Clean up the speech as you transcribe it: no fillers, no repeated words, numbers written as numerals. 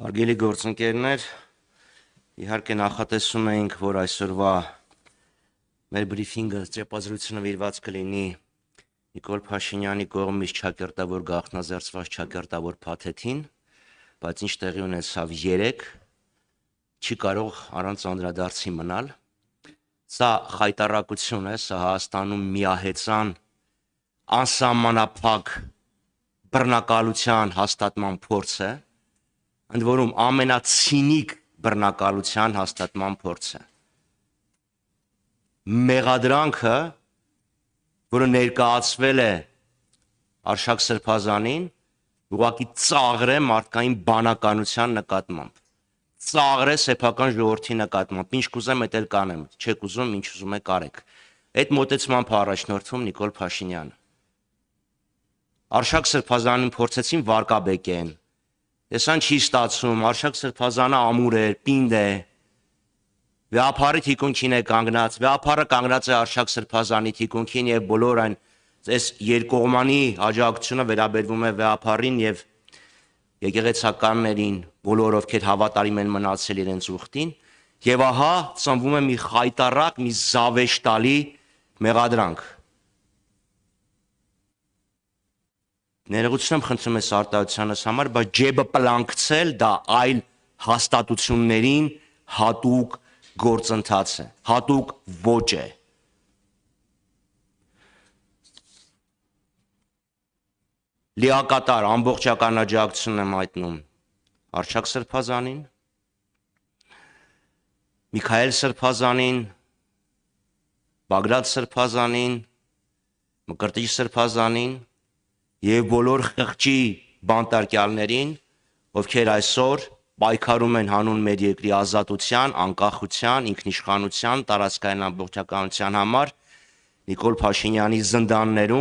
Հարգելի գործընկերներ, իհարկե նախատեսում էինք, որ այսօրվա մեր բրիֆինգը ճեպազրույցը նվիրված կլինի Նիկոլ Փաշինյանի կողմից ճակերտավոր գաղտնազերծված ճակերտավոր փաթեթին, բայց ինչ տեղի ունեցավ 3, չի կարող առանց անդրադարձի մնալ։ Սա խայտառակություն է, սա Հայաստանում միահեծան անսահմանափակ բռնակալության հաստատման փորձ է, ընդ որում ամենացինիկ բռնակալության հաստատման փորձ է։ Մեղադրանքը, որը ներկայացվել է Արշակ Սրբազանին, ուղղակի ծաղր է մարդկային բանականության նկատմամբ, ծաղր է սեփական ժողովրդի նկատմամբ, ինչ կուզեմ էդ էլ կանեմ, չեք ուզում, ինչ ուզում եք արեք։ Այդ մոտեցմամբ առաջնորդվում Նիկոլ Փաշինյանը։ Արշակ Սրբազանին փորձեցին վարկաբեկեն, տեսան չի ստացվում, Արշակ Սրբազանը ամուր է, պինդ է, վեհափառի թիկունքին է կանգնած, վեհափառը կանգնած է Արշակ Սրբազանի թիկունքին եւ բոլոր այն այս երկկողմանի աջակցությունը վերաբերվում է վեհափառին եւ եկեղեցականներին, բոլոր ովքեր հավատարիմ են մնացել իրենց ուխտին, եւ ահա ծնվում է մի խայտառակ, մի զավեշտալի մեղադրանք։ Ներողություն եմ խնդրում ես արտահայտությանս համար, բայց ջեբը պլանկցել դա այլ հաստատություններին հատուկ գործընթաց է, հատուկ ոճ է։ Լիակատար ամբողջական աջակցություն եմ հայտնում Արշակ Սրբազանին, Միքայել Սրբազանին, Բագրատ Սրբազանին, Մկրտիչ Սրբազանին եւ բոլոր խղճի բանտարկյալներին, ովքեր այսօր պայքարում են հանուն մեր երկրի ազատության, անկախության, ինքնիշխանության, տարածքային ամբողջականության համար Նիկոլ Փաշինյանի զնդաններում